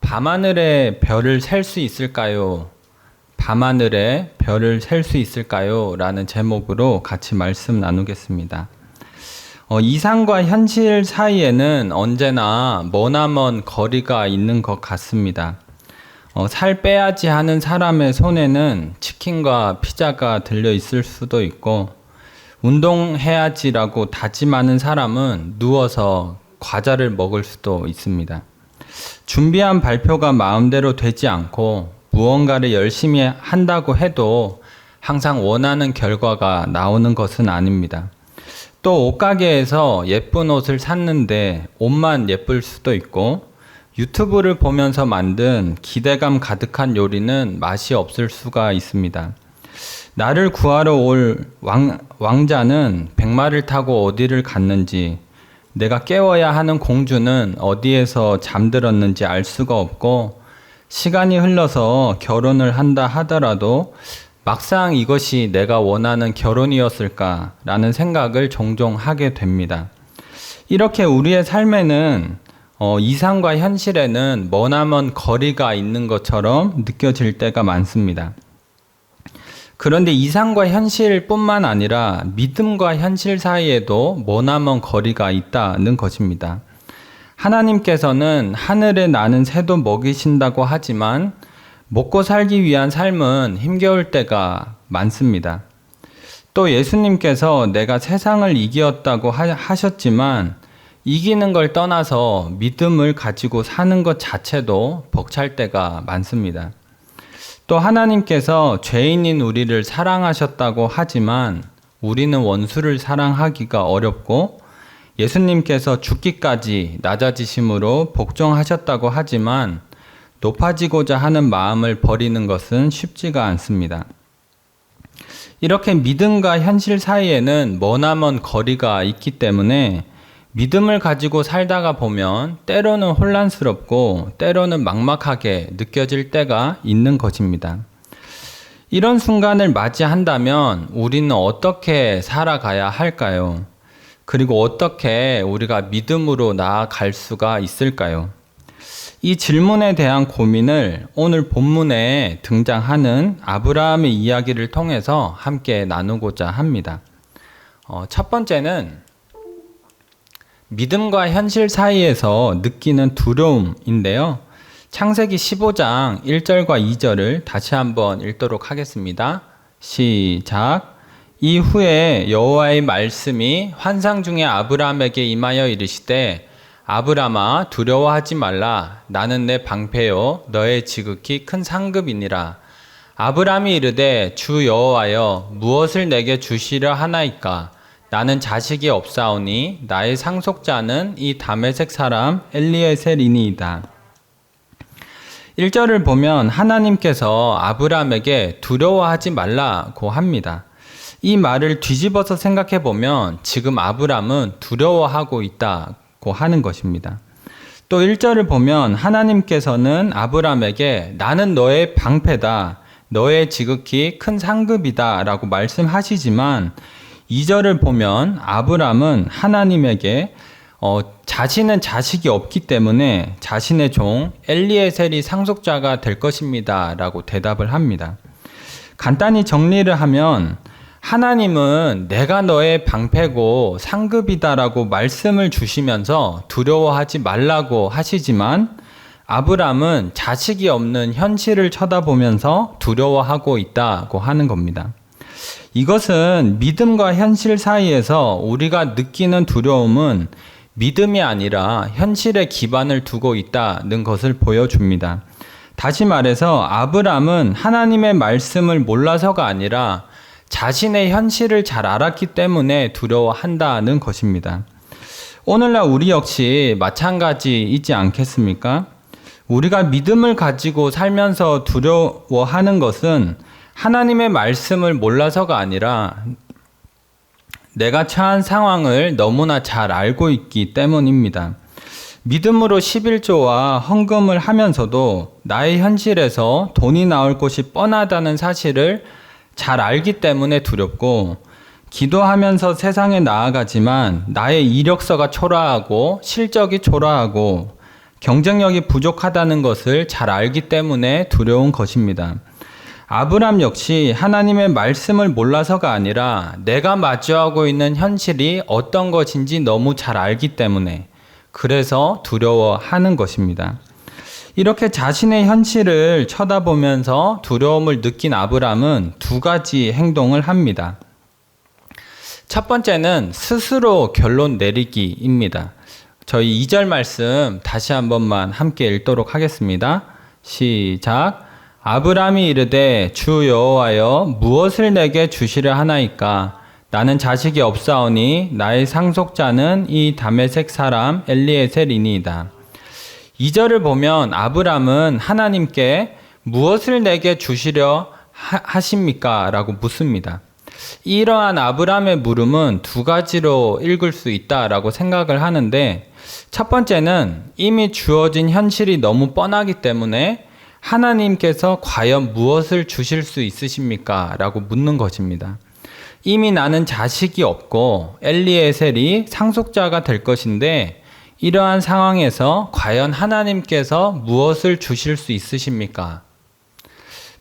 밤하늘의 별을 셀 수 있을까요? 밤하늘의 별을 셀 수 있을까요? 라는 제목으로 같이 말씀 나누겠습니다. 이상과 현실 사이에는 언제나 머나먼 거리가 있는 것 같습니다. 살 빼야지 하는 사람의 손에는 치킨과 피자가 들려 있을 수도 있고, 운동해야지라고 다짐하는 사람은 누워서 과자를 먹을 수도 있습니다. 준비한 발표가 마음대로 되지 않고 무언가를 열심히 한다고 해도 항상 원하는 결과가 나오는 것은 아닙니다. 또 옷가게에서 예쁜 옷을 샀는데 옷만 예쁠 수도 있고, 유튜브를 보면서 만든 기대감 가득한 요리는 맛이 없을 수가 있습니다. 나를 구하러 올 왕자는 백마를 타고 어디를 갔는지, 내가 깨워야 하는 공주는 어디에서 잠들었는지 알 수가 없고, 시간이 흘러서 결혼을 한다 하더라도 막상 이것이 내가 원하는 결혼이었을까라는 생각을 종종 하게 됩니다. 이렇게 우리의 삶에는 이상과 현실에는 머나먼 거리가 있는 것처럼 느껴질 때가 많습니다. 그런데 이상과 현실뿐만 아니라 믿음과 현실 사이에도 머나먼 거리가 있다는 것입니다. 하나님께서는 하늘에 나는 새도 먹이신다고 하지만 먹고 살기 위한 삶은 힘겨울 때가 많습니다. 또 예수님께서 내가 세상을 이기었다고 하셨지만 이기는 걸 떠나서 믿음을 가지고 사는 것 자체도 벅찰 때가 많습니다. 또 하나님께서 죄인인 우리를 사랑하셨다고 하지만 우리는 원수를 사랑하기가 어렵고, 예수님께서 죽기까지 낮아지심으로 복종하셨다고 하지만 높아지고자 하는 마음을 버리는 것은 쉽지가 않습니다. 이렇게 믿음과 현실 사이에는 머나먼 거리가 있기 때문에 믿음을 가지고 살다가 보면 때로는 혼란스럽고 때로는 막막하게 느껴질 때가 있는 것입니다. 이런 순간을 맞이한다면 우리는 어떻게 살아가야 할까요? 그리고 어떻게 우리가 믿음으로 나아갈 수가 있을까요? 이 질문에 대한 고민을 오늘 본문에 등장하는 아브라함의 이야기를 통해서 함께 나누고자 합니다. 첫 번째는 믿음과 현실 사이에서 느끼는 두려움인데요. 창세기 15장 1절과 2절을 다시 한번 읽도록 하겠습니다. 시작. 이후에 여호와의 말씀이 환상 중에 아브라함에게 임하여 이르시되, 아브라함아 두려워하지 말라. 나는 내 방패요 너의 지극히 큰 상급이니라. 아브라함이 이르되, 주 여호와여 무엇을 내게 주시려 하나이까? 나는 자식이 없사오니 나의 상속자는 이 다메섹 사람 엘리에셀이니이다. 1절을 보면 하나님께서 아브라함에게 두려워하지 말라고 합니다. 이 말을 뒤집어서 생각해 보면 지금 아브라함은 두려워하고 있다고 하는 것입니다. 또 1절을 보면 하나님께서는 아브라함에게 나는 너의 방패다, 너의 지극히 큰 상급이다 라고 말씀하시지만, 2절을 보면 아브라함은 하나님에게 자신은 자식이 없기 때문에 자신의 종 엘리에셀이 상속자가 될 것입니다 라고 대답을 합니다. 간단히 정리를 하면 하나님은 내가 너의 방패고 상급이다라고 말씀을 주시면서 두려워하지 말라고 하시지만, 아브라함은 자식이 없는 현실을 쳐다보면서 두려워하고 있다고 하는 겁니다. 이것은 믿음과 현실 사이에서 우리가 느끼는 두려움은 믿음이 아니라 현실에 기반을 두고 있다는 것을 보여줍니다. 다시 말해서 아브라함은 하나님의 말씀을 몰라서가 아니라 자신의 현실을 잘 알았기 때문에 두려워한다는 것입니다. 오늘날 우리 역시 마찬가지이지 않겠습니까? 우리가 믿음을 가지고 살면서 두려워하는 것은 하나님의 말씀을 몰라서가 아니라 내가 처한 상황을 너무나 잘 알고 있기 때문입니다. 믿음으로 11조와 헌금을 하면서도 나의 현실에서 돈이 나올 것이 뻔하다는 사실을 잘 알기 때문에 두렵고, 기도하면서 세상에 나아가지만 나의 이력서가 초라하고 실적이 초라하고 경쟁력이 부족하다는 것을 잘 알기 때문에 두려운 것입니다. 아브람 역시 하나님의 말씀을 몰라서가 아니라 내가 마주하고 있는 현실이 어떤 것인지 너무 잘 알기 때문에 그래서 두려워하는 것입니다. 이렇게 자신의 현실을 쳐다보면서 두려움을 느낀 아브람은 두 가지 행동을 합니다. 첫 번째는 스스로 결론 내리기입니다. 저희 2절 말씀 다시 한 번만 함께 읽도록 하겠습니다. 시작. 아브람이 이르되 주 여호와여 무엇을 내게 주시려 하나이까? 나는 자식이 없사오니 나의 상속자는 이 다메섹 사람 엘리에셀이니이다. 2절을 보면 아브람은 하나님께 무엇을 내게 주시려 하십니까? 라고 묻습니다. 이러한 아브람의 물음은 두 가지로 읽을 수 있다라고 생각을 하는데, 첫 번째는 이미 주어진 현실이 너무 뻔하기 때문에 하나님께서 과연 무엇을 주실 수 있으십니까? 라고 묻는 것입니다. 이미 나는 자식이 없고 엘리에셀이 상속자가 될 것인데 이러한 상황에서 과연 하나님께서 무엇을 주실 수 있으십니까?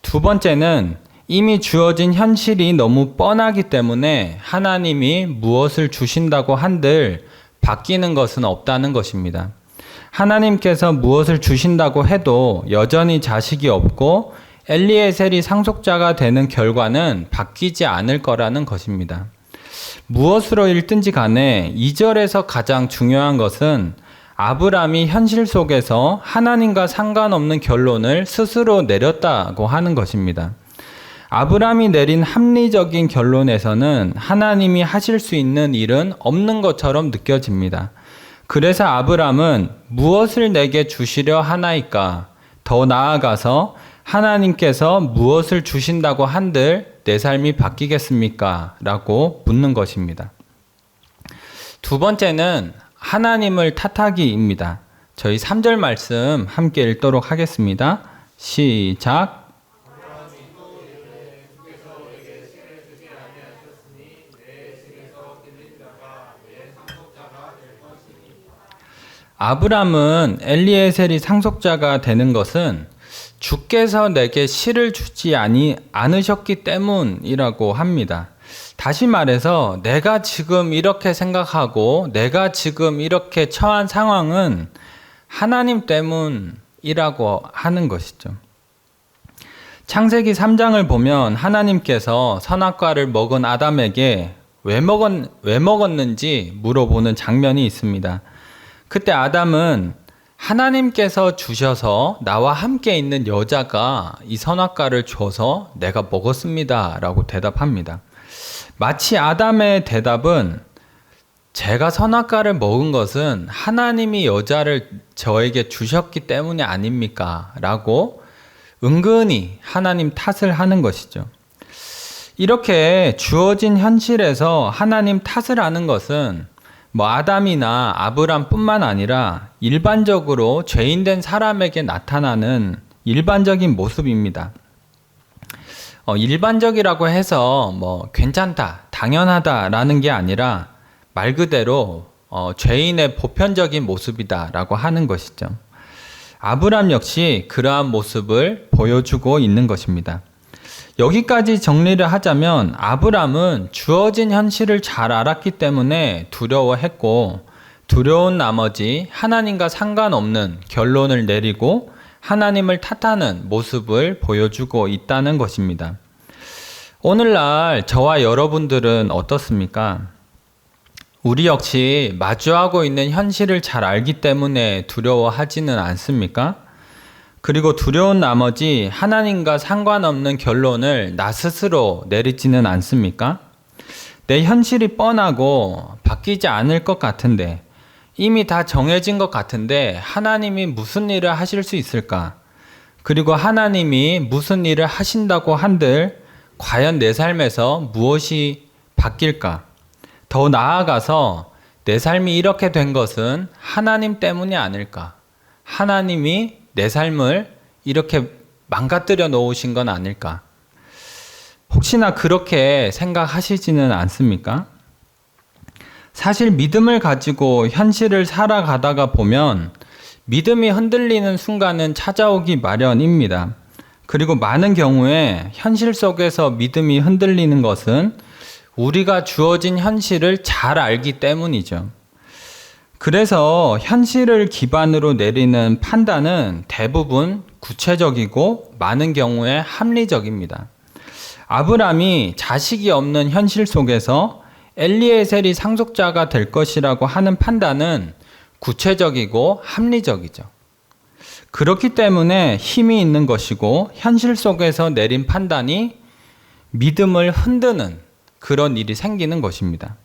두 번째는 이미 주어진 현실이 너무 뻔하기 때문에 하나님이 무엇을 주신다고 한들 바뀌는 것은 없다는 것입니다. 하나님께서 무엇을 주신다고 해도 여전히 자식이 없고 엘리에셀이 상속자가 되는 결과는 바뀌지 않을 거라는 것입니다. 무엇으로 읽든지 간에 2절에서 가장 중요한 것은 아브람이 현실 속에서 하나님과 상관없는 결론을 스스로 내렸다고 하는 것입니다. 아브람이 내린 합리적인 결론에서는 하나님이 하실 수 있는 일은 없는 것처럼 느껴집니다. 그래서 아브람은 무엇을 내게 주시려 하나이까? 더 나아가서 하나님께서 무엇을 주신다고 한들 내 삶이 바뀌겠습니까? 라고 묻는 것입니다. 두 번째는 하나님을 탓하기입니다. 저희 3절 말씀 함께 읽도록 하겠습니다. 시작. 아브람은 엘리에셀이 상속자가 되는 것은 주께서 내게 실을 주지 않으셨기 때문이라고 합니다. 다시 말해서 내가 지금 이렇게 생각하고 내가 지금 이렇게 처한 상황은 하나님 때문이라고 하는 것이죠. 창세기 3장을 보면 하나님께서 선악과를 먹은 아담에게 왜 먹었는지 물어보는 장면이 있습니다. 그때 아담은 하나님께서 주셔서 나와 함께 있는 여자가 이 선악과를 줘서 내가 먹었습니다 라고 대답합니다. 마치 아담의 대답은 제가 선악과를 먹은 것은 하나님이 여자를 저에게 주셨기 때문이 아닙니까? 라고 은근히 하나님 탓을 하는 것이죠. 이렇게 주어진 현실에서 하나님 탓을 하는 것은 아담이나 아브람뿐만 아니라 일반적으로 죄인된 사람에게 나타나는 일반적인 모습입니다. 일반적이라고 해서 괜찮다, 당연하다라는 게 아니라 말 그대로 죄인의 보편적인 모습이다라고 하는 것이죠. 아브람 역시 그러한 모습을 보여주고 있는 것입니다. 여기까지 정리를 하자면 아브람은 주어진 현실을 잘 알았기 때문에 두려워했고 두려운 나머지 하나님과 상관없는 결론을 내리고 하나님을 탓하는 모습을 보여주고 있다는 것입니다. 오늘날 저와 여러분들은 어떻습니까? 우리 역시 마주하고 있는 현실을 잘 알기 때문에 두려워하지는 않습니까? 그리고 두려운 나머지 하나님과 상관없는 결론을 나 스스로 내리지는 않습니까? 내 현실이 뻔하고 바뀌지 않을 것 같은데 이미 다 정해진 것 같은데 하나님이 무슨 일을 하실 수 있을까? 그리고 하나님이 무슨 일을 하신다고 한들 과연 내 삶에서 무엇이 바뀔까? 더 나아가서 내 삶이 이렇게 된 것은 하나님 때문이 아닐까? 하나님이 내 삶을 이렇게 망가뜨려 놓으신 건 아닐까? 혹시나 그렇게 생각하시지는 않습니까? 사실 믿음을 가지고 현실을 살아가다가 보면 믿음이 흔들리는 순간은 찾아오기 마련입니다. 그리고 많은 경우에 현실 속에서 믿음이 흔들리는 것은 우리가 주어진 현실을 잘 알기 때문이죠. 그래서 현실을 기반으로 내리는 판단은 대부분 구체적이고 많은 경우에 합리적입니다. 아브람이 자식이 없는 현실 속에서 엘리에셀이 상속자가 될 것이라고 하는 판단은 구체적이고 합리적이죠. 그렇기 때문에 힘이 있는 것이고 현실 속에서 내린 판단이 믿음을 흔드는 그런 일이 생기는 것입니다.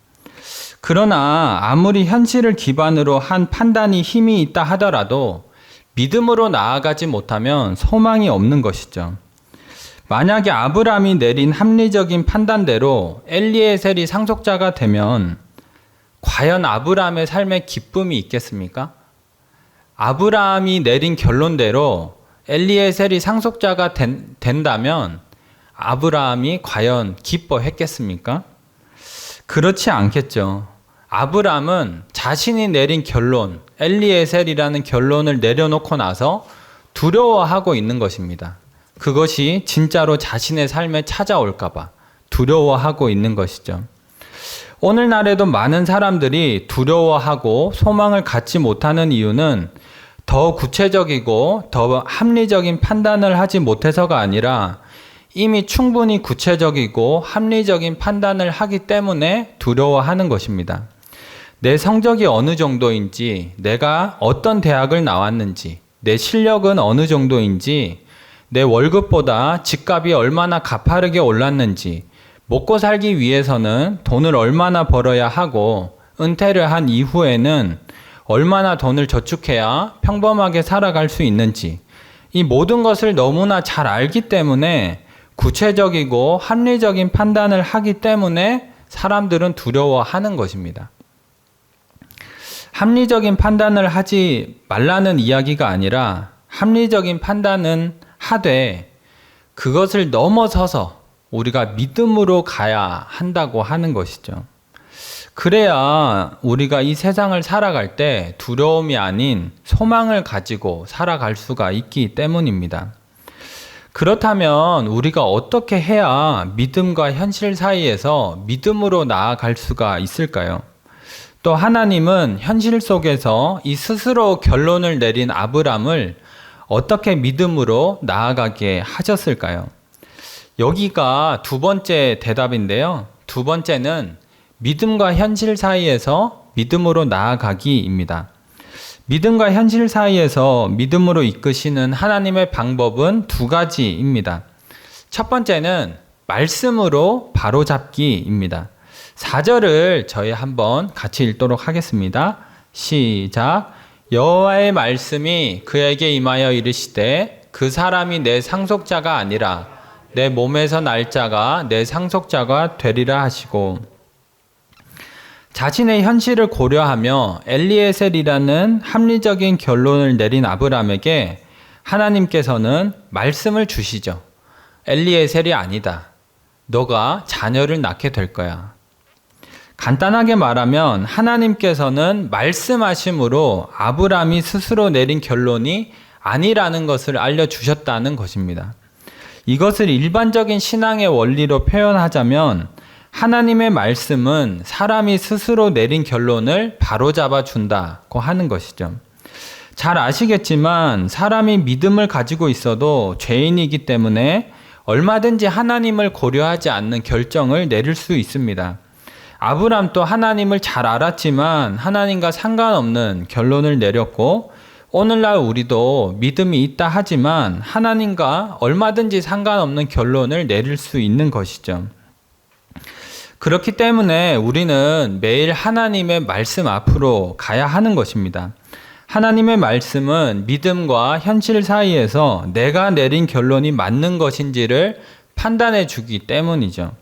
그러나 아무리 현실을 기반으로 한 판단이 힘이 있다 하더라도 믿음으로 나아가지 못하면 소망이 없는 것이죠. 만약에 아브람이 내린 합리적인 판단대로 엘리에셀이 상속자가 되면 과연 아브람의 삶에 기쁨이 있겠습니까? 아브람이 내린 결론대로 엘리에셀이 상속자가 된다면 아브람이 과연 기뻐했겠습니까? 그렇지 않겠죠. 아브람은 자신이 내린 결론, 엘리에셀이라는 결론을 내려놓고 나서 두려워하고 있는 것입니다. 그것이 진짜로 자신의 삶에 찾아올까봐 두려워하고 있는 것이죠. 오늘날에도 많은 사람들이 두려워하고 소망을 갖지 못하는 이유는 더 구체적이고 더 합리적인 판단을 하지 못해서가 아니라 이미 충분히 구체적이고 합리적인 판단을 하기 때문에 두려워하는 것입니다. 내 성적이 어느 정도인지, 내가 어떤 대학을 나왔는지, 내 실력은 어느 정도인지, 내 월급보다 집값이 얼마나 가파르게 올랐는지, 먹고 살기 위해서는 돈을 얼마나 벌어야 하고 은퇴를 한 이후에는 얼마나 돈을 저축해야 평범하게 살아갈 수 있는지, 이 모든 것을 너무나 잘 알기 때문에 구체적이고 합리적인 판단을 하기 때문에 사람들은 두려워하는 것입니다. 합리적인 판단을 하지 말라는 이야기가 아니라 합리적인 판단은 하되 그것을 넘어서서 우리가 믿음으로 가야 한다고 하는 것이죠. 그래야 우리가 이 세상을 살아갈 때 두려움이 아닌 소망을 가지고 살아갈 수가 있기 때문입니다. 그렇다면 우리가 어떻게 해야 믿음과 현실 사이에서 믿음으로 나아갈 수가 있을까요? 또 하나님은 현실 속에서 이 스스로 결론을 내린 아브람을 어떻게 믿음으로 나아가게 하셨을까요? 여기가 두 번째 대답인데요. 두 번째는 믿음과 현실 사이에서 믿음으로 나아가기입니다. 믿음과 현실 사이에서 믿음으로 이끄시는 하나님의 방법은 두 가지입니다. 첫 번째는 말씀으로 바로잡기입니다. 4절을 저희 한번 같이 읽도록 하겠습니다. 시작. 여호와의 말씀이 그에게 임하여 이르시되 그 사람이 내 상속자가 아니라 내 몸에서 날 자가 내 상속자가 되리라 하시고, 자신의 현실을 고려하며 엘리에셀이라는 합리적인 결론을 내린 아브람에게 하나님께서는 말씀을 주시죠. 엘리에셀이 아니다. 너가 자녀를 낳게 될 거야. 간단하게 말하면 하나님께서는 말씀하심으로 아브람이 스스로 내린 결론이 아니라는 것을 알려주셨다는 것입니다. 이것을 일반적인 신앙의 원리로 표현하자면 하나님의 말씀은 사람이 스스로 내린 결론을 바로잡아 준다고 하는 것이죠. 잘 아시겠지만 사람이 믿음을 가지고 있어도 죄인이기 때문에 얼마든지 하나님을 고려하지 않는 결정을 내릴 수 있습니다. 아브람도 하나님을 잘 알았지만 하나님과 상관없는 결론을 내렸고, 오늘날 우리도 믿음이 있다 하지만 하나님과 얼마든지 상관없는 결론을 내릴 수 있는 것이죠. 그렇기 때문에 우리는 매일 하나님의 말씀 앞으로 가야 하는 것입니다. 하나님의 말씀은 믿음과 현실 사이에서 내가 내린 결론이 맞는 것인지를 판단해 주기 때문이죠.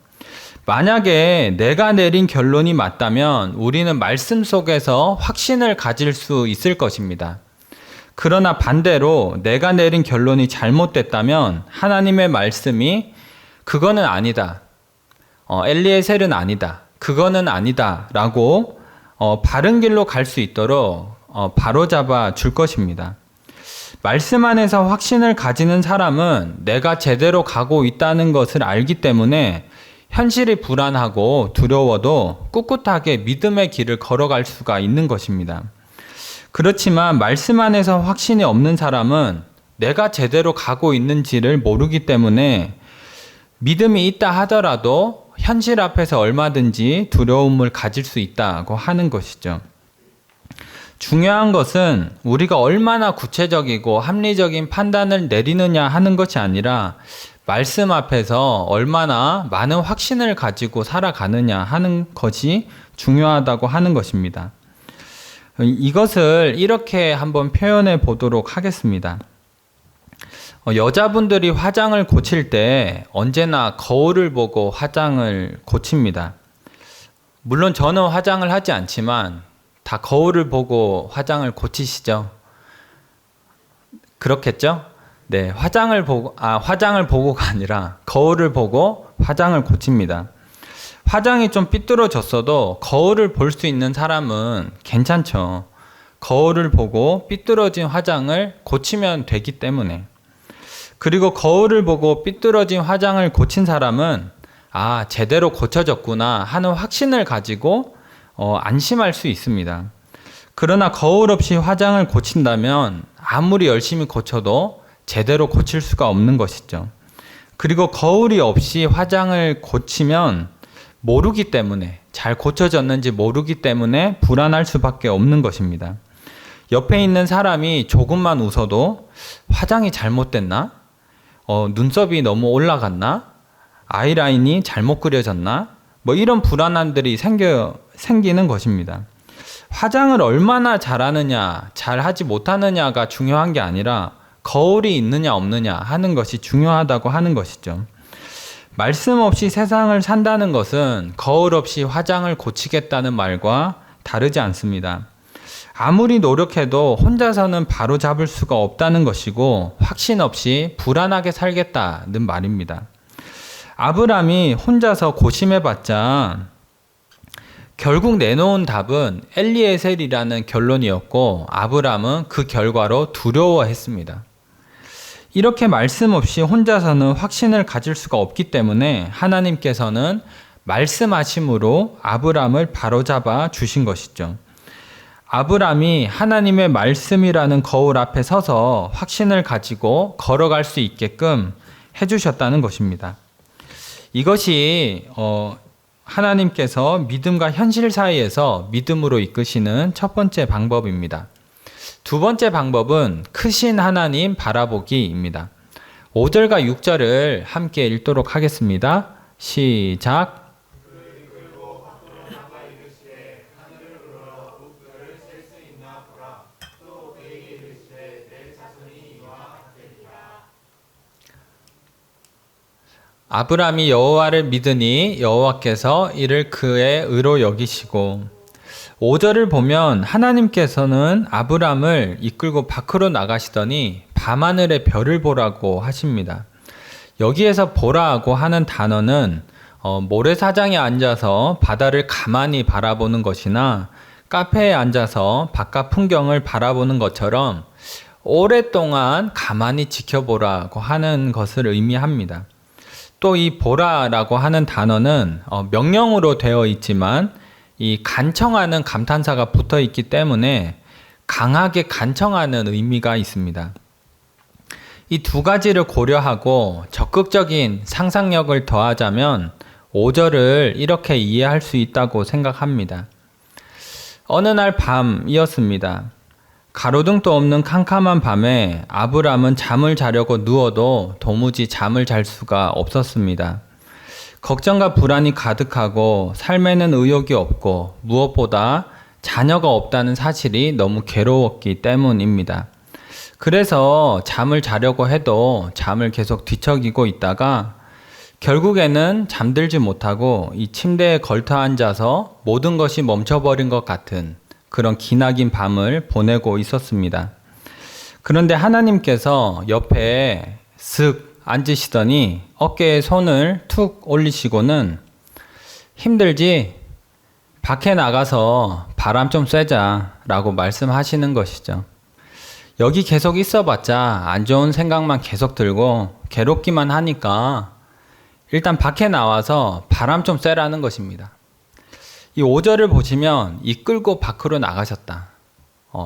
만약에 내가 내린 결론이 맞다면 우리는 말씀 속에서 확신을 가질 수 있을 것입니다. 그러나 반대로 내가 내린 결론이 잘못됐다면 하나님의 말씀이 그거는 아니다. 엘리에셀은 아니다. 그거는 아니다. 라고 바른 길로 갈 수 있도록 바로잡아 줄 것입니다. 말씀 안에서 확신을 가지는 사람은 내가 제대로 가고 있다는 것을 알기 때문에 현실이 불안하고 두려워도 꿋꿋하게 믿음의 길을 걸어갈 수가 있는 것입니다. 그렇지만 말씀 안에서 확신이 없는 사람은 내가 제대로 가고 있는지를 모르기 때문에 믿음이 있다 하더라도 현실 앞에서 얼마든지 두려움을 가질 수 있다고 하는 것이죠. 중요한 것은 우리가 얼마나 구체적이고 합리적인 판단을 내리느냐 하는 것이 아니라 말씀 앞에서 얼마나 많은 확신을 가지고 살아가느냐 하는 것이 중요하다고 하는 것입니다. 이것을 이렇게 한번 표현해 보도록 하겠습니다. 여자분들이 화장을 고칠 때 언제나 거울을 보고 화장을 고칩니다. 물론 저는 화장을 하지 않지만 다 거울을 보고 화장을 고치시죠? 그렇겠죠? 네, 화장을 보고가 아니라 거울을 보고 화장을 고칩니다. 화장이 좀 삐뚤어졌어도 거울을 볼 수 있는 사람은 괜찮죠. 거울을 보고 삐뚤어진 화장을 고치면 되기 때문에. 그리고 거울을 보고 삐뚤어진 화장을 고친 사람은 제대로 고쳐졌구나 하는 확신을 가지고 안심할 수 있습니다. 그러나 거울 없이 화장을 고친다면 아무리 열심히 고쳐도 제대로 고칠 수가 없는 것이죠. 그리고 거울이 없이 화장을 고치면 모르기 때문에, 잘 고쳐졌는지 모르기 때문에 불안할 수밖에 없는 것입니다. 옆에 있는 사람이 조금만 웃어도 화장이 잘못됐나? 눈썹이 너무 올라갔나? 아이라인이 잘못 그려졌나? 이런 불안함들이 생기는 것입니다. 화장을 얼마나 잘하느냐, 잘하지 못하느냐가 중요한 게 아니라 거울이 있느냐 없느냐 하는 것이 중요하다고 하는 것이죠. 말씀 없이 세상을 산다는 것은 거울 없이 화장을 고치겠다는 말과 다르지 않습니다. 아무리 노력해도 혼자서는 바로잡을 수가 없다는 것이고 확신 없이 불안하게 살겠다는 말입니다. 아브람이 혼자서 고심해봤자 결국 내놓은 답은 엘리에셀이라는 결론이었고 아브람은 그 결과로 두려워했습니다. 이렇게 말씀 없이 혼자서는 확신을 가질 수가 없기 때문에 하나님께서는 말씀하심으로 아브람을 바로잡아 주신 것이죠. 아브람이 하나님의 말씀이라는 거울 앞에 서서 확신을 가지고 걸어갈 수 있게끔 해주셨다는 것입니다. 이것이 하나님께서 믿음과 현실 사이에서 믿음으로 이끄시는 첫 번째 방법입니다. 두 번째 방법은 크신 하나님 바라보기입니다. 5절과 6절을 함께 읽도록 하겠습니다. 시작. 아브람이 여호와를 믿으니 여호와께서 이를 그의 의로 여기시고 5절을 보면 하나님께서는 아브람을 이끌고 밖으로 나가시더니 밤하늘의 별을 보라고 하십니다. 여기에서 보라고 하는 단어는 모래사장에 앉아서 바다를 가만히 바라보는 것이나 카페에 앉아서 바깥 풍경을 바라보는 것처럼 오랫동안 가만히 지켜보라고 하는 것을 의미합니다. 또 이 보라라고 하는 단어는 명령으로 되어 있지만 이 간청하는 감탄사가 붙어 있기 때문에 강하게 간청하는 의미가 있습니다. 이 두 가지를 고려하고 적극적인 상상력을 더하자면 5절을 이렇게 이해할 수 있다고 생각합니다. 어느 날 밤이었습니다. 가로등도 없는 캄캄한 밤에 아브람은 잠을 자려고 누워도 도무지 잠을 잘 수가 없었습니다. 걱정과 불안이 가득하고 삶에는 의욕이 없고 무엇보다 자녀가 없다는 사실이 너무 괴로웠기 때문입니다. 그래서 잠을 자려고 해도 잠을 계속 뒤척이고 있다가 결국에는 잠들지 못하고 이 침대에 걸터 앉아서 모든 것이 멈춰버린 것 같은 그런 기나긴 밤을 보내고 있었습니다. 그런데 하나님께서 옆에 슥 앉으시더니 어깨에 손을 툭 올리시고는 힘들지? 밖에 나가서 바람 좀 쐬자라고 말씀하시는 것이죠. 여기 계속 있어봤자 안 좋은 생각만 계속 들고 괴롭기만 하니까 일단 밖에 나와서 바람 좀 쐬라는 것입니다. 이 5절을 보시면 이끌고 밖으로 나가셨다.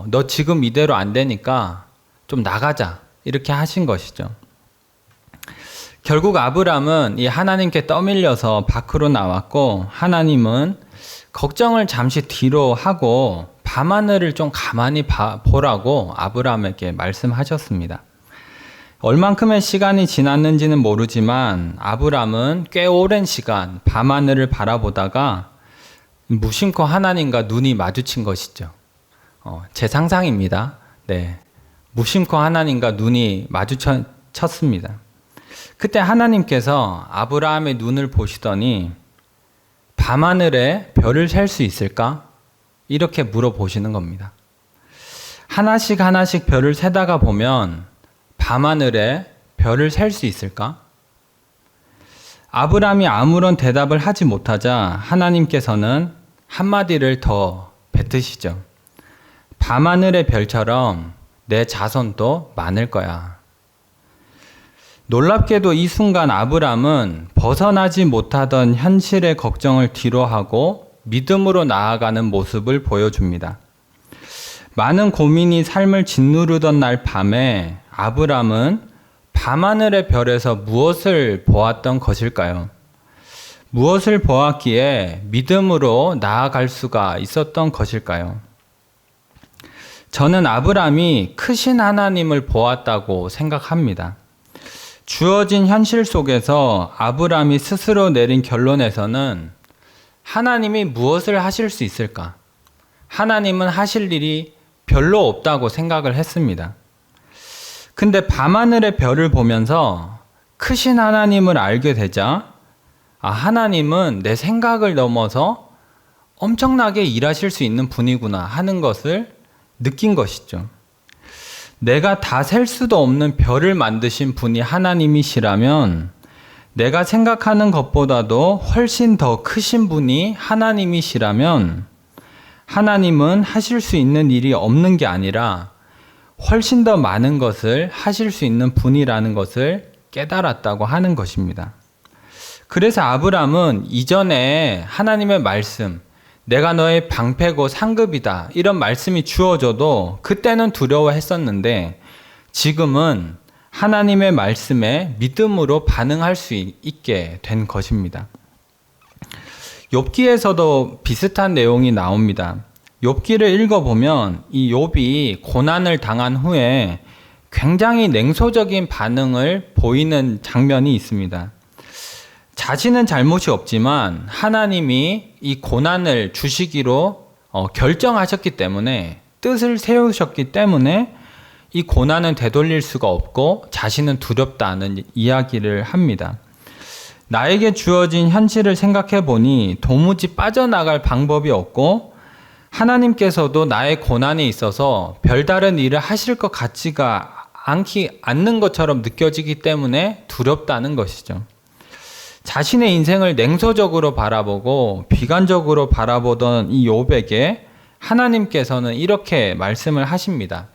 너 지금 이대로 안 되니까 좀 나가자. 이렇게 하신 것이죠. 결국 아브람은 이 하나님께 떠밀려서 밖으로 나왔고, 하나님은 걱정을 잠시 뒤로 하고 밤하늘을 좀 가만히 보라고 아브람에게 말씀하셨습니다. 얼만큼의 시간이 지났는지는 모르지만 아브람은 꽤 오랜 시간 밤하늘을 바라보다가 무심코 하나님과 눈이 마주친 것이죠. 제 상상입니다. 네, 무심코 하나님과 눈이 마주쳤습니다. 그때 하나님께서 아브라함의 눈을 보시더니 밤하늘에 별을 셀 수 있을까? 이렇게 물어보시는 겁니다. 하나씩 하나씩 별을 세다가 보면 밤하늘에 별을 셀 수 있을까? 아브라함이 아무런 대답을 하지 못하자 하나님께서는 한마디를 더 뱉으시죠. 밤하늘의 별처럼 내 자손도 많을 거야. 놀랍게도 이 순간 아브람은 벗어나지 못하던 현실의 걱정을 뒤로하고 믿음으로 나아가는 모습을 보여줍니다. 많은 고민이 삶을 짓누르던 날 밤에 아브람은 밤하늘의 별에서 무엇을 보았던 것일까요? 무엇을 보았기에 믿음으로 나아갈 수가 있었던 것일까요? 저는 아브람이 크신 하나님을 보았다고 생각합니다. 주어진 현실 속에서 아브람이 스스로 내린 결론에서는 하나님이 무엇을 하실 수 있을까? 하나님은 하실 일이 별로 없다고 생각을 했습니다. 근데 밤하늘의 별을 보면서 크신 하나님을 알게 되자 하나님은 내 생각을 넘어서 엄청나게 일하실 수 있는 분이구나 하는 것을 느낀 것이죠. 내가 다 셀 수도 없는 별을 만드신 분이 하나님이시라면 내가 생각하는 것보다도 훨씬 더 크신 분이 하나님이시라면 하나님은 하실 수 있는 일이 없는 게 아니라 훨씬 더 많은 것을 하실 수 있는 분이라는 것을 깨달았다고 하는 것입니다. 그래서 아브람은 이전에 하나님의 말씀, 내가 너의 방패고 상급이다 이런 말씀이 주어져도 그때는 두려워했었는데 지금은 하나님의 말씀에 믿음으로 반응할 수 있게 된 것입니다. 욥기에서도 비슷한 내용이 나옵니다. 욥기를 읽어보면 이 욥이 고난을 당한 후에 굉장히 냉소적인 반응을 보이는 장면이 있습니다. 자신은 잘못이 없지만 하나님이 이 고난을 주시기로 결정하셨기 때문에 뜻을 세우셨기 때문에 이 고난은 되돌릴 수가 없고 자신은 두렵다는 이야기를 합니다. 나에게 주어진 현실을 생각해 보니 도무지 빠져나갈 방법이 없고 하나님께서도 나의 고난에 있어서 별다른 일을 하실 것 같지가 않는 것처럼 느껴지기 때문에 두렵다는 것이죠. 자신의 인생을 냉소적으로 바라보고 비관적으로 바라보던 이 욥에게 하나님께서는 이렇게 말씀을 하십니다.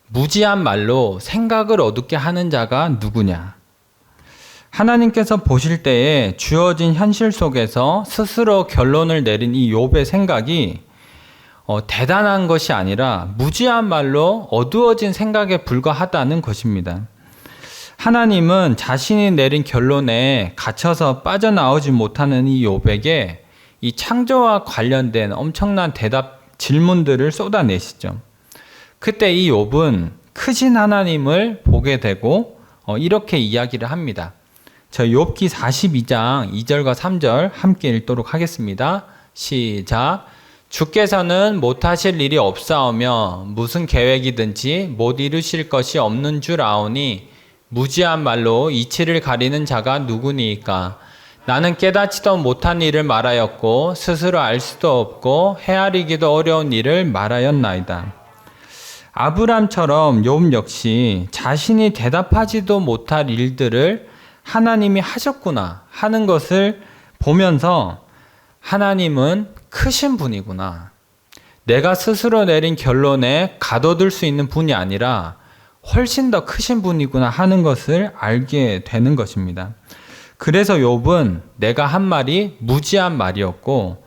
무지한 말로 생각을 어둡게 하는 자가 누구냐? 하나님께서 보실 때에 주어진 현실 속에서 스스로 결론을 내린 이 욥의 생각이 대단한 것이 아니라 무지한 말로 어두워진 생각에 불과하다는 것입니다. 하나님은 자신이 내린 결론에 갇혀서 빠져나오지 못하는 이 욥에게 이 창조와 관련된 엄청난 질문들을 쏟아내시죠. 그때 이 욥은 크신 하나님을 보게 되고 이렇게 이야기를 합니다. 저 욥기 42장 2절과 3절 함께 읽도록 하겠습니다. 시작. 주께서는 못하실 일이 없사오며 무슨 계획이든지 못 이루실 것이 없는 줄 아오니 무지한 말로 이치를 가리는 자가 누구니이까? 나는 깨닫지도 못한 일을 말하였고 스스로 알 수도 없고 헤아리기도 어려운 일을 말하였나이다. 아브람처럼 욥 역시 자신이 대답하지도 못할 일들을 하나님이 하셨구나 하는 것을 보면서 하나님은 크신 분이구나. 내가 스스로 내린 결론에 가둬둘 수 있는 분이 아니라 훨씬 더 크신 분이구나 하는 것을 알게 되는 것입니다. 그래서 욥은 내가 한 말이 무지한 말이었고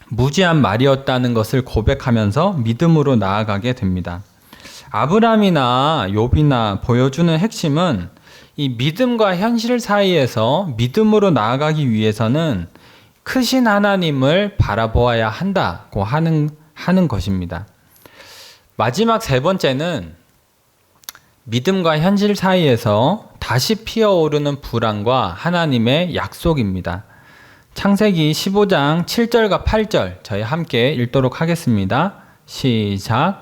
무지한 말이었다는 것을 고백하면서 믿음으로 나아가게 됩니다. 아브라함이나 욥이나 보여주는 핵심은 이 믿음과 현실 사이에서 믿음으로 나아가기 위해서는 크신 하나님을 바라보아야 한다고 하는 것입니다. 마지막 세 번째는 믿음과 현실 사이에서 다시 피어오르는 불안과 하나님의 약속입니다. 창세기 15장 7절과 8절 저희 함께 읽도록 하겠습니다. 시작.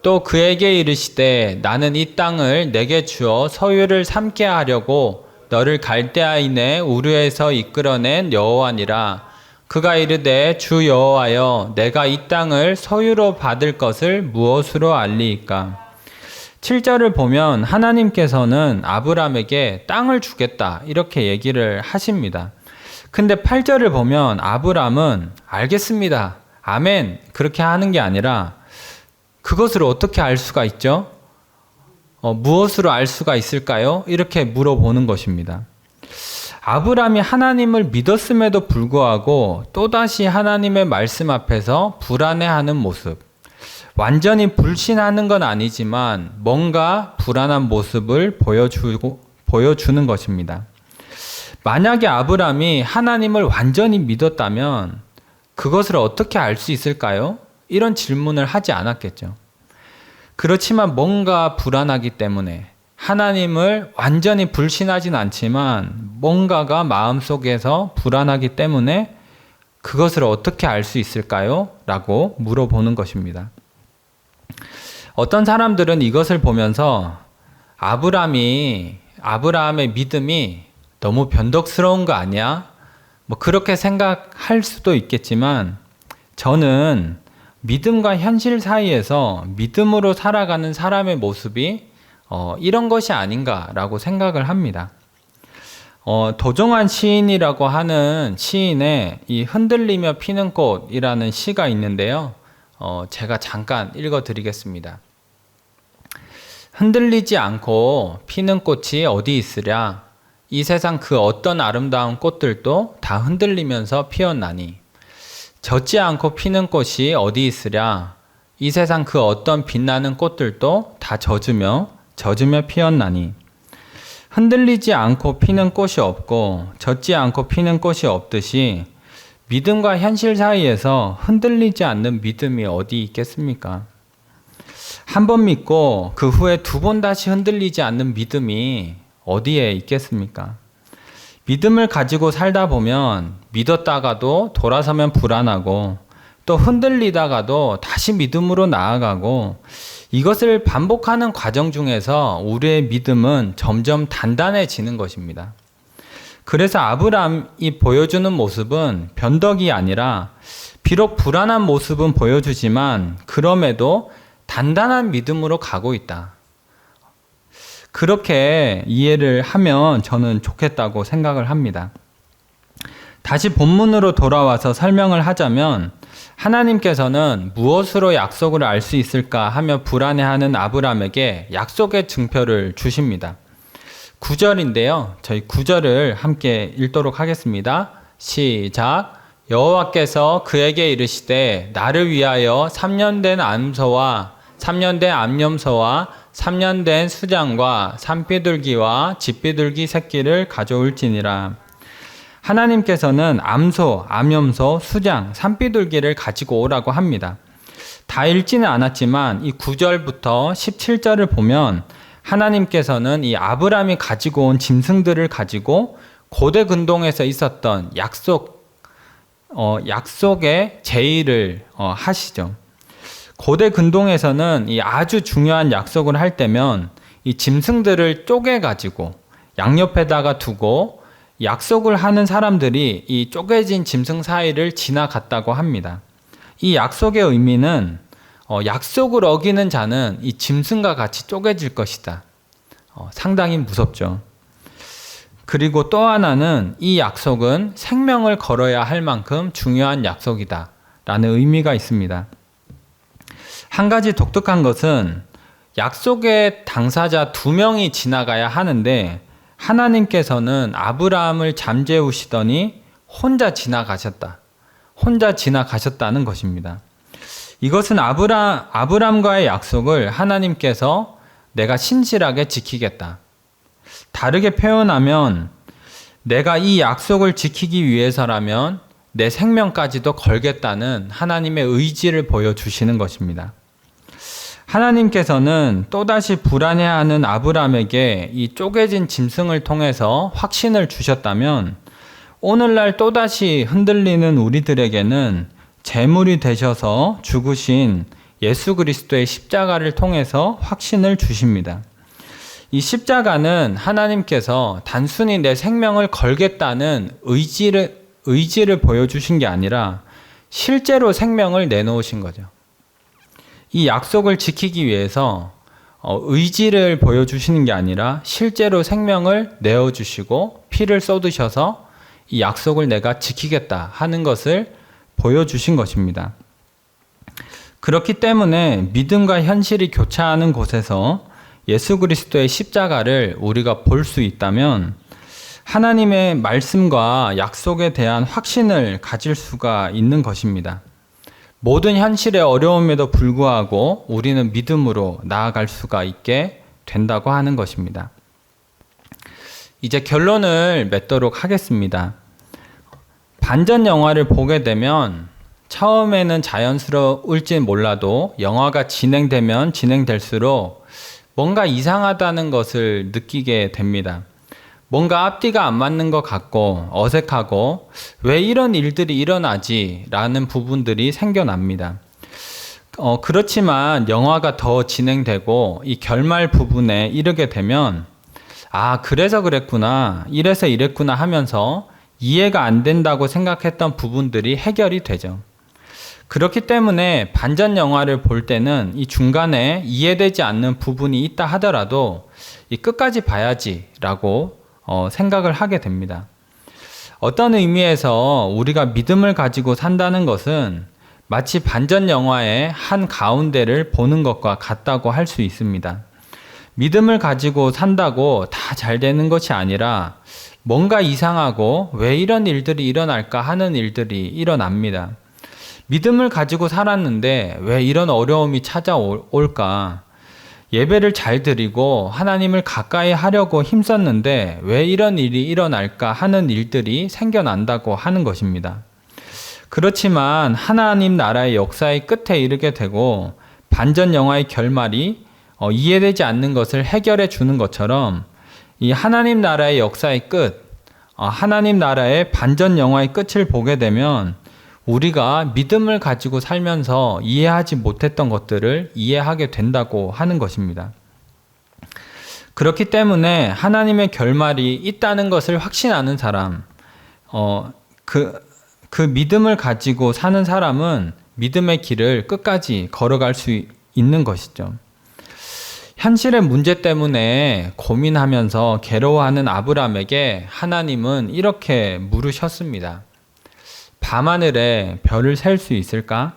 또 그에게 이르시되 나는 이 땅을 내게 주어 소유를 삼게 하려고 너를 갈대아인의 우르에서 이끌어낸 여호와니라. 그가 이르되 주 여호와여 내가 이 땅을 소유로 받을 것을 무엇으로 알리이까? 7절을 보면 하나님께서는 아브람에게 땅을 주겠다 이렇게 얘기를 하십니다. 근데 8절을 보면 아브람은 알겠습니다. 아멘 그렇게 하는 게 아니라 그것을 어떻게 알 수가 있죠? 무엇으로 알 수가 있을까요? 이렇게 물어보는 것입니다. 아브람이 하나님을 믿었음에도 불구하고 또다시 하나님의 말씀 앞에서 불안해하는 모습. 완전히 불신하는 건 아니지만 뭔가 불안한 모습을 보여주는 것입니다. 만약에 아브람이 하나님을 완전히 믿었다면 그것을 어떻게 알 수 있을까요? 이런 질문을 하지 않았겠죠. 그렇지만 뭔가 불안하기 때문에 하나님을 완전히 불신하진 않지만 뭔가가 마음속에서 불안하기 때문에 그것을 어떻게 알 수 있을까요? 라고 물어보는 것입니다. 어떤 사람들은 이것을 보면서 아브라함의 믿음이 너무 변덕스러운 거 아니야? 그렇게 생각할 수도 있겠지만 저는 믿음과 현실 사이에서 믿음으로 살아가는 사람의 모습이 이런 것이 아닌가라고 생각을 합니다. 도종환 시인이라고 하는 시인의 이 흔들리며 피는 꽃이라는 시가 있는데요. 제가 잠깐 읽어드리겠습니다. 흔들리지 않고 피는 꽃이 어디 있으랴? 이 세상 그 어떤 아름다운 꽃들도 다 흔들리면서 피었나니 젖지 않고 피는 꽃이 어디 있으랴? 이 세상 그 어떤 빛나는 꽃들도 다 젖으며 피었나니 흔들리지 않고 피는 꽃이 없고 젖지 않고 피는 꽃이 없듯이 믿음과 현실 사이에서 흔들리지 않는 믿음이 어디 있겠습니까? 한 번 믿고 그 후에 두 번 다시 흔들리지 않는 믿음이 어디에 있겠습니까? 믿음을 가지고 살다 보면 믿었다가도 돌아서면 불안하고 또 흔들리다가도 다시 믿음으로 나아가고 이것을 반복하는 과정 중에서 우리의 믿음은 점점 단단해지는 것입니다. 그래서 아브람이 보여주는 모습은 변덕이 아니라 비록 불안한 모습은 보여주지만 그럼에도 단단한 믿음으로 가고 있다. 그렇게 이해를 하면 저는 좋겠다고 생각을 합니다. 다시 본문으로 돌아와서 설명을 하자면 하나님께서는 무엇으로 약속을 알 수 있을까 하며 불안해하는 아브람에게 약속의 증표를 주십니다. 9절인데요. 저희 9절을 함께 읽도록 하겠습니다. 시작. 여호와께서 그에게 이르시되 나를 위하여 3년 된 암소와 3년 된 암염소와 3년 된 수장과 산비둘기와 집비둘기 새끼를 가져올지니라. 하나님께서는 암소, 암염소, 수장, 산비둘기를 가지고 오라고 합니다. 다 읽지는 않았지만 이 9절부터 17절을 보면 하나님께서는 이 아브람이 가지고 온 짐승들을 가지고 고대 근동에서 있었던 약속의 제의를 하시죠. 고대 근동에서는 이 아주 중요한 약속을 할 때면 이 짐승들을 쪼개 가지고 양옆에다가 두고 약속을 하는 사람들이 이 쪼개진 짐승 사이를 지나갔다고 합니다. 이 약속의 의미는 약속을 어기는 자는 이 짐승과 같이 쪼개질 것이다. 상당히 무섭죠. 그리고 또 하나는 이 약속은 생명을 걸어야 할 만큼 중요한 약속이다 라는 의미가 있습니다. 한 가지 독특한 것은 약속의 당사자 2명이 지나가야 하는데 하나님께서는 아브라함을 잠재우시더니 혼자 지나가셨다는 것입니다. 이것은 아브라함과의 약속을 하나님께서 내가 신실하게 지키겠다. 다르게 표현하면 내가 이 약속을 지키기 위해서라면 내 생명까지도 걸겠다는 하나님의 의지를 보여주시는 것입니다. 하나님께서는 또다시 불안해하는 아브라함에게 이 쪼개진 짐승을 통해서 확신을 주셨다면 오늘날 또다시 흔들리는 우리들에게는 제물이 되셔서 죽으신 예수 그리스도의 십자가를 통해서 확신을 주십니다. 이 십자가는 하나님께서 단순히 내 생명을 걸겠다는 의지를 보여주신 게 아니라 실제로 생명을 내놓으신 거죠. 이 약속을 지키기 위해서 의지를 보여주시는 게 아니라 실제로 생명을 내어주시고 피를 쏟으셔서 이 약속을 내가 지키겠다 하는 것을 보여주신 것입니다. 그렇기 때문에 믿음과 현실이 교차하는 곳에서 예수 그리스도의 십자가를 우리가 볼 수 있다면 하나님의 말씀과 약속에 대한 확신을 가질 수가 있는 것입니다. 모든 현실의 어려움에도 불구하고 우리는 믿음으로 나아갈 수가 있게 된다고 하는 것입니다. 이제 결론을 맺도록 하겠습니다. 반전 영화를 보게 되면 처음에는 자연스러울지 몰라도 영화가 진행되면 진행될수록 뭔가 이상하다는 것을 느끼게 됩니다. 뭔가 앞뒤가 안 맞는 것 같고 어색하고 왜 이런 일들이 일어나지? 라는 부분들이 생겨납니다. 그렇지만 영화가 더 진행되고 이 결말 부분에 이르게 되면 그래서 그랬구나, 이래서 이랬구나 하면서 이해가 안 된다고 생각했던 부분들이 해결이 되죠. 그렇기 때문에 반전 영화를 볼 때는 이 중간에 이해되지 않는 부분이 있다 하더라도 이 끝까지 봐야지라고 생각을 하게 됩니다. 어떤 의미에서 우리가 믿음을 가지고 산다는 것은 마치 반전 영화의 한 가운데를 보는 것과 같다고 할 수 있습니다. 믿음을 가지고 산다고 다 잘 되는 것이 아니라 뭔가 이상하고 왜 이런 일들이 일어날까 하는 일들이 일어납니다. 믿음을 가지고 살았는데 왜 이런 어려움이 찾아올까? 예배를 잘 드리고 하나님을 가까이 하려고 힘썼는데 왜 이런 일이 일어날까 하는 일들이 생겨난다고 하는 것입니다. 그렇지만 하나님 나라의 역사의 끝에 이르게 되고 반전 영화의 결말이 이해되지 않는 것을 해결해 주는 것처럼 이 하나님 나라의 역사의 끝, 하나님 나라의 반전 영화의 끝을 보게 되면 우리가 믿음을 가지고 살면서 이해하지 못했던 것들을 이해하게 된다고 하는 것입니다. 그렇기 때문에 하나님의 결말이 있다는 것을 확신하는 사람, 그 믿음을 가지고 사는 사람은 믿음의 길을 끝까지 걸어갈 수 있는 것이죠. 현실의 문제 때문에 고민하면서 괴로워하는 아브라함에게 하나님은 이렇게 물으셨습니다. 밤하늘에 별을 셀 수 있을까?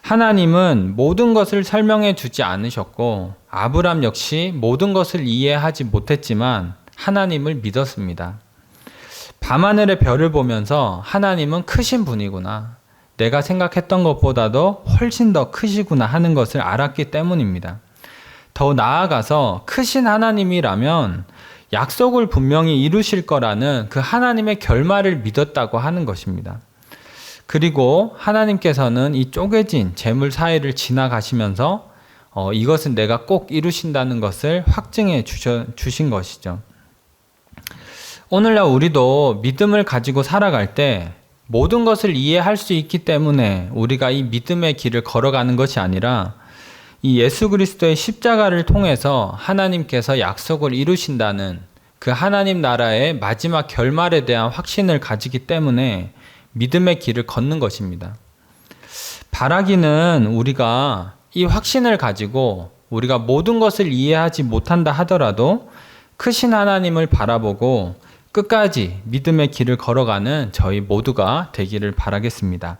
하나님은 모든 것을 설명해 주지 않으셨고 아브라함 역시 모든 것을 이해하지 못했지만 하나님을 믿었습니다. 밤하늘의 별을 보면서 하나님은 크신 분이구나, 내가 생각했던 것보다도 훨씬 더 크시구나 하는 것을 알았기 때문입니다. 더 나아가서 크신 하나님이라면 약속을 분명히 이루실 거라는 그 하나님의 결말을 믿었다고 하는 것입니다. 그리고 하나님께서는 이 쪼개진 재물 사이를 지나가시면서 이것은 내가 꼭 이루신다는 것을 확증해 주신 것이죠. 오늘날 우리도 믿음을 가지고 살아갈 때 모든 것을 이해할 수 있기 때문에 우리가 이 믿음의 길을 걸어가는 것이 아니라 이 예수 그리스도의 십자가를 통해서 하나님께서 약속을 이루신다는 그 하나님 나라의 마지막 결말에 대한 확신을 가지기 때문에 믿음의 길을 걷는 것입니다. 바라기는 우리가 이 확신을 가지고 우리가 모든 것을 이해하지 못한다 하더라도 크신 하나님을 바라보고 끝까지 믿음의 길을 걸어가는 저희 모두가 되기를 바라겠습니다.